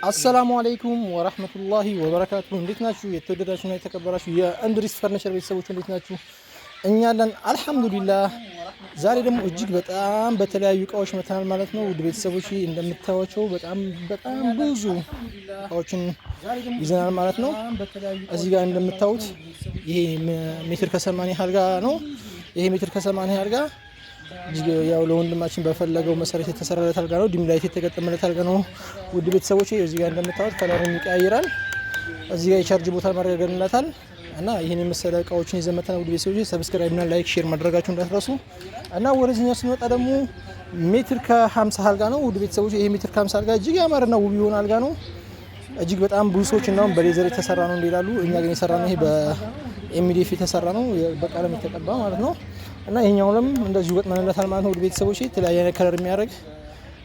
አሰላሙ አለይኩም ወራህመቱላሂ ወበረካቱ። እንዴት ናችሁ? የተወደዳችሁና የተከበራችሁ የእንድሪስ ፈርኒቸር ቤተሰቦች እንዴት ናችሁ? እኛ አለን አልሐምዱሊላህ። ዛሬ ደግሞ እጅግ በጣም በተለያዩ እቃዎች መተናል ማለት ነው። ውድ ቤተሰቦች እንደምታዩቸው በጣም ብዙ እቃዎችን ይዘናል ማለት ነው። እዚህ ጋር እንደምታዩት ይሄ ሜትር ከ80 አልጋ ነው። ይሄ ሜትር ከ80 አልጋ ያው ለወንድማችን በፈለገው መሰረት የተሰራለት አልጋ ነው። ዲም ላይት የተገጠመለት አልጋ ነው። ውድ ቤተሰቦች እዚህ ጋር እንደምታዩት ከለሩን ይቀያይራል። እዚህ ጋር የቻርጅ ቦታ ማድረግልናታል እና ይሄን የመሰለ እቃዎችን ይዘን መተናል። ውድ ቤተሰቦች ሰብስክራይብ እና ላይክ ሼር ማድረጋችሁ እንዳትረሱ እና ወደዚህኛው ስንመጣ ደግሞ ሜትር ከ50 አልጋ ነው። ውድ ቤተሰቦች ይሄ ሜትር ከ50 አልጋ እጅግ ያማረና ውብ የሆነ አልጋ ነው። እጅግ በጣም ብዙ ሰዎች እንደውም በሌዘር የተሰራ ነው እንዲላሉ፣ እኛ ግን የሰራነው ይሄ በኤምዲኤፍ የተሰራ ነው፣ በቀለም የተቀባ ማለት ነው። እና ይሄኛውንም እንደዚሁ ገጥመንለታል ማለት ነው። ውድ ቤተሰቦች የተለያየ አይነት ከለር የሚያደርግ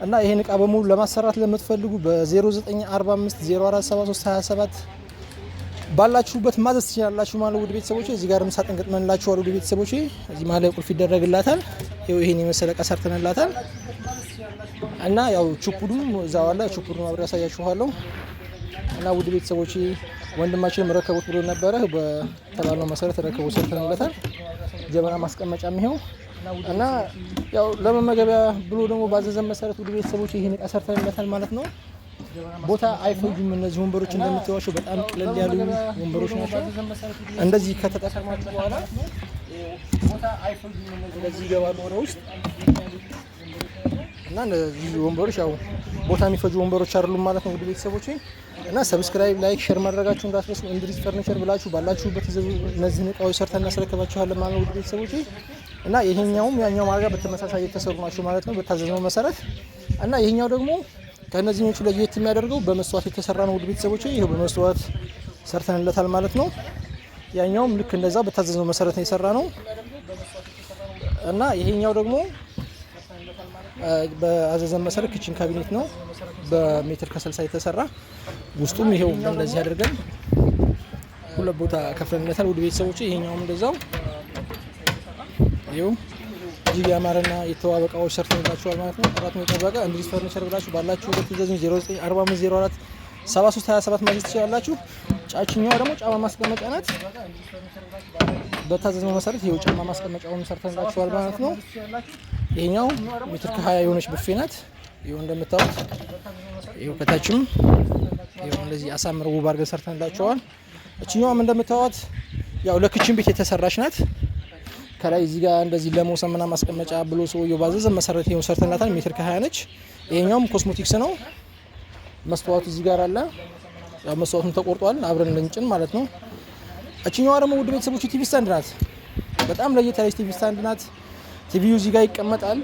እና ይሄን እቃ በሙሉ ለማሰራት ለምትፈልጉ በ0945 047327 ባላችሁበት ማዘዝ ትችላላችሁ ማለት ነው። ውድ ቤተሰቦች እዚህ ጋርም ሳጥን ገጥመንላችኋል። ውድ ቤተሰቦች እዚህ መሀል ላይ ቁልፍ ይደረግላታል። ይሄን የመሰለ እቃ ሰርተንላታል እና ያው ቹፑዱም እዛው አለ። ቹፑዱን አብሬ ያሳያችኋለሁ። እና ውድ ቤተሰቦች ወንድማችን ረከቦት ብሎ ነበረ። በተባለው መሰረት ረከቦት ሰርተንለታል። ጀበና ማስቀመጫም ይሄው እና ያው ለመመገቢያ ብሎ ደግሞ ባዘዘን መሰረት ውድ ቤተሰቦች ይሄን እቃ ሰርተንለታል ማለት ነው። ቦታ አይፈጁም። እነዚህ ወንበሮች እንደምታዩዋቸው በጣም ቀለል ያሉ ወንበሮች ናቸው። እንደዚህ ከተጠቀማችሁ በኋላ ቦታ አይፈጁም። እንደዚህ ይገባሉ ወደ ውስጥ እና እነዚህ ወንበሮች ያው ቦታ የሚፈጁ ወንበሮች አይደሉም ማለት ነው። ውድ ቤተሰቦች እና ሰብስክራይብ ላይክ ሼር ማድረጋችሁ እንዳትረሱ። እንድሪስ ፈርኒቸር ብላችሁ ባላችሁበት እነዚህን እቃዎች ሰርተን እናስረክባችኋለን ማለት ነው። ውድ ቤተሰቦች እና ይሄኛውም ያኛው ማርጋ በተመሳሳይ የተሰሩ ናቸው ማለት ነው በታዘዝነው መሰረት። እና ይሄኛው ደግሞ ከነዚህኞቹ ለየት የሚያደርገው በመስዋዕት የተሰራ ነው። ውድ ቤተሰቦች ይሄው በመስዋዕት ሰርተንለታል ማለት ነው። ያኛውም ልክ እንደዛ በታዘዝነው መሰረት ነው የሰራ ነው። እና ይሄኛው ደግሞ በአዘዘን መሰረት ኪችን ካቢኔት ነው በሜትር ከ60 የተሰራ። ውስጡም ይሄው እንደዚህ አድርገን ሁለት ቦታ ከፍለንለታል። ውድ ቤተሰቦች ይሄኛውም እንደዛው ይሄው እጅግ ያማረና የተዋበ እቃዎች ሰርተንላችኋል ማለት ነው። ጥራቱን የጠበቀ እንድሪስ ፈርኒቸር ብላችሁ ባላችሁ በትዕዛዙ 0945047327 ማዘዝ ትችላላችሁ። ጫችኛዋ ደግሞ ጫማ ማስቀመጫ ናት። በታዘዝነው መሰረት ይሄው ጫማ ማስቀመጫውን ሰርተንላችኋል ማለት ነው። ይሄኛው ሜትር ከ20 የሆነች ብፌ ናት። ይሄው እንደምታዩት ይሄው ከታችም ይሄው እንደዚህ አሳምረው ውብ አድርገን ሰርተንላችኋል። እቺኛውም እንደምታዩት ያው ለኪችን ቤት የተሰራች ናት። ከላይ እዚህ ጋር እንደዚህ ለሞሰምና ማስቀመጫ ብሎ ሰውየው ባዘዘ መሰረት ይሄው ሰርተንላታል። ሜትር ከ20 ነች። ይሄኛውም ኮስሞቲክስ ነው። መስታወቱ እዚህ ጋር አለ። ያው መስታወቱም ተቆርጧል አብረን ልንጭን ማለት ነው። እቺኛዋ ደግሞ ውድ ቤተሰቦች ቲቪ ስታንድ ናት። በጣም ለየት ያለች ቲቪ ስታንድ ናት። ቲቪው እዚህ ጋር ይቀመጣል።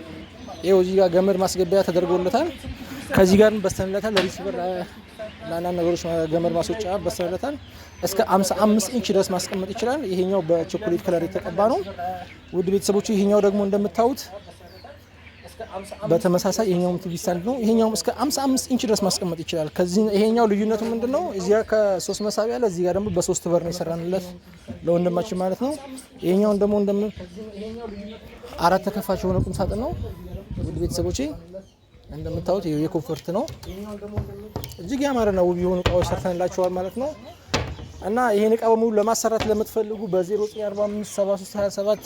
ይሄው እዚህ ጋር ገመድ ማስገቢያ ተደርጎለታል። ከዚህ ጋር በስተንለታል። ለሪሲቨር ለአንዳንድ ነገሮች ገመድ ማስወጫ በስተንለታል። እስከ 55 ኢንች ድረስ ማስቀመጥ ይችላል። ይሄኛው በቾኮሌት ከለር የተቀባ ነው። ውድ ቤተሰቦች ይሄኛው ደግሞ እንደምታዩት በተመሳሳይ ይሄኛውም ቲቪ ስታንድ ነው። ይሄኛውም እስከ 55 ኢንች ድረስ ማስቀመጥ ይችላል። ከዚህ ይሄኛው ልዩነቱ ምንድነው? እዚህ ጋር ከ3 መሳቢያ አለ። እዚህ ጋር ደግሞ በ3 በር ነው የሰራንለት ለወንድማችን ማለት ነው። ይሄኛውን ደግሞ አራት ተከፋች የሆነ ቁም ሳጥን ነው። ውድ ቤተሰቦቼ እንደምታዩት የኮምፎርት ነው። እጅግ ያማረና ውብ የሆኑ እቃዎች ሰርተንላችኋል ማለት ነው። እና ይሄን እቃ በሙሉ ለማሰራት ለምትፈልጉ በ09457327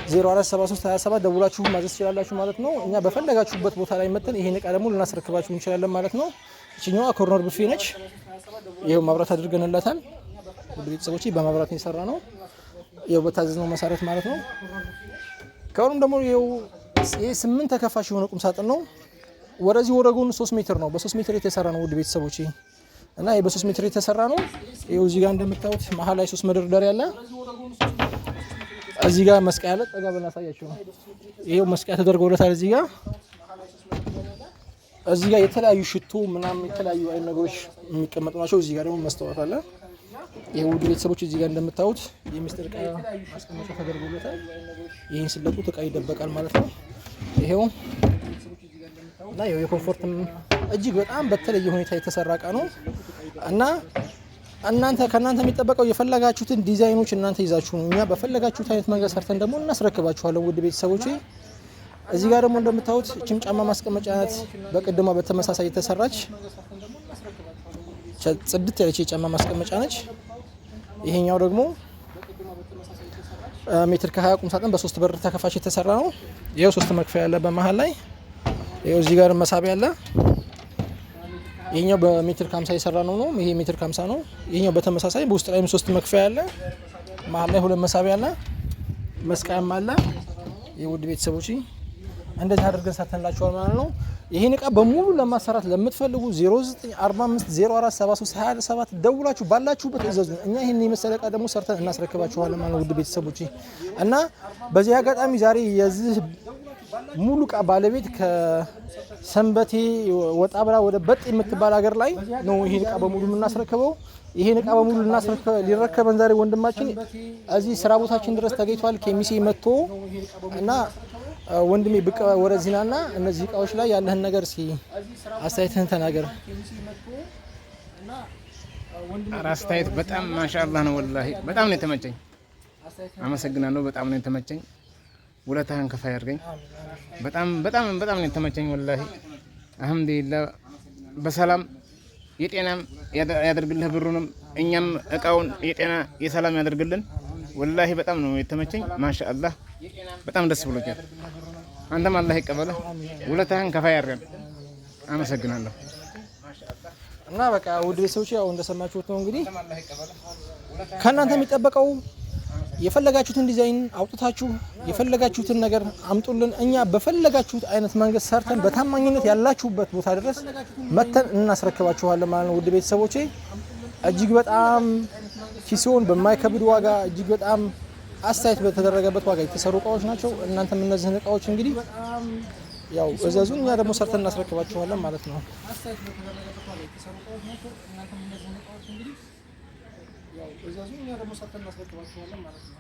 047327 ደውላችሁ ማዘዝ ትችላላችሁ ማለት ነው። እኛ በፈለጋችሁበት ቦታ ላይ መተን ይሄን እቃ ደግሞ ልናስረክባችሁ እንችላለን ማለት ነው። እቺኛዋ ኮርነር ብፌ ነች። ይሄው ማብራት አድርገንላታል። ውድ ቤተሰቦቼ በማብራት ነው የሰራ ነው። ይሄው በታዘዝነው መሰረት ማለት ነው። ከሁሉም ደግሞ ይሄው 8 ተከፋሽ የሆነ ቁም ሳጥን ነው። ወደዚህ ወደ ጎን 3 ሜትር ነው። በ3 ሜትር የተሰራ ነው ውድ ቤተሰቦቼ እና ይሄ በ3 ሜትር የተሰራ ነው። ይሄው እዚህ ጋር እንደምታዩት መሀል ላይ 3 መደርደሪያ አለ። እዚህ ጋር መስቀያ አለ። ጠጋ ብለን አሳያችሁ ነው። ይሄው መስቀያ ተደርጎለታል። እዚህ ጋር የተለያዩ ሽቶ ምናምን የተለያዩ አይነት ነገሮች የሚቀመጡ ናቸው። እዚህ ጋር ደግሞ መስታወት አለ። ይሄ ውድ ቤተሰቦች እዚህ ጋር እንደምታዩት የሚስጥር እቃ ማስቀመጫ ተደርጎለታል። ይሄን ስለቁት እቃ ይደበቃል ማለት ነው። ይሄው እና ይሄው የኮምፎርትም እጅግ በጣም በተለየ ሁኔታ የተሰራ እቃ ነው። እና ከእናንተ የሚጠበቀው የፈለጋችሁትን ዲዛይኖች እናንተ ይዛችሁ ነው። እኛ በፈለጋችሁት አይነት መንገድ ሰርተን ደግሞ እናስረክባችኋለን ውድ ቤተሰቦች። እዚህ ጋር ደግሞ እንደምታዩት እቺም ጫማ ማስቀመጫ ናት። በቅድማ በተመሳሳይ የተሰራች ጽድት ያለች የጫማ ማስቀመጫ ነች። ይሄኛው ደግሞ ሜትር ከ20 ቁም ሳጥን በ3 በር ተከፋች የተሰራ ነው። ይሄው 3 መክፈያ ያለ በመሃል ላይ ይሄው እዚህ ጋር መሳቢያ አለ። ይሄኛው በሜትር ከ50 የሰራ ነው። ይሄ ሜትር ከ50 ነው። ይሄኛው በተመሳሳይ በውስጥ ላይም 3 መክፈያ አለ። መሃል ላይ 2 መሳቢያ አለ። መስቀያም አለ። የውድ ቤተሰቦች እንደዚህ አድርገን ሰርተንላችኋል ማለት ነው። ይሄን እቃ በሙሉ ለማሰራት ለምትፈልጉ 0945047327 ደውላችሁ ባላችሁበት እዘዙ። እኛ ይሄን የመሰለ እቃ ደግሞ ሰርተን እናስረክባችኋለን ማለት ነው ውድ ቤተሰቦች። እና በዚህ አጋጣሚ ዛሬ የዚህ ሙሉ እቃ ባለቤት ከሰንበቴ ወጣ ብላ ወደ በጥ የምትባል ሀገር ላይ ነው ይሄን እቃ በሙሉ የምናስረክበው። ይሄን እቃ በሙሉ ሊረከበን ዛሬ ወንድማችን እዚህ ስራ ቦታችን ድረስ ተገኝቷል። ከሚሴ መጥቶ እና ወንድሜ ብቅ ወረዚናና እነዚህ እቃዎች ላይ ያለህን ነገር እስኪ አስተያየትህን ተናገር። አስተያየት በጣም ማሻአላህ ነው። ወላሂ በጣም ነው የተመቸኝ። አመሰግናለሁ። በጣም ነው የተመቸኝ። ውለታህን ከፋ ያድርገኝ። በጣም ነው የተመቸኝ። ወላሂ አልሐምዱሊላህ። በሰላም የጤናም ያደርግልህ ብሩንም እኛም እቃውን የጤና የሰላም ያደርግልን። ወላሂ በጣም ነው የተመቸኝ። ማሻአላህ በጣም ደስ ብሎኛል። አንተም አላህ ይቀበልህ፣ ውለታህን ከፋ ያድርገን። አመሰግናለሁ። እና በቃ ውድ ቤተሰቦች ያው እንደሰማችሁት ነው እንግዲህ ከእናንተ የሚጠበቀው የፈለጋችሁትን ዲዛይን አውጥታችሁ የፈለጋችሁትን ነገር አምጡልን። እኛ በፈለጋችሁት አይነት መንገድ ሰርተን በታማኝነት ያላችሁበት ቦታ ድረስ መተን እናስረክባችኋለን ማለት ነው። ውድ ቤተሰቦቼ እጅግ በጣም ኪስዎን በማይከብድ ዋጋ እጅግ በጣም አስተያየት በተደረገበት ዋጋ የተሰሩ እቃዎች ናቸው። እናንተም እነዚህን እቃዎች እንግዲህ ያው እዘዙን፣ እኛ ደግሞ ሰርተን እናስረክባችኋለን ማለት ነው። እዘዙን፣ እኛ ደግሞ ሰርተን እናስረክባችኋለን ማለት ነው።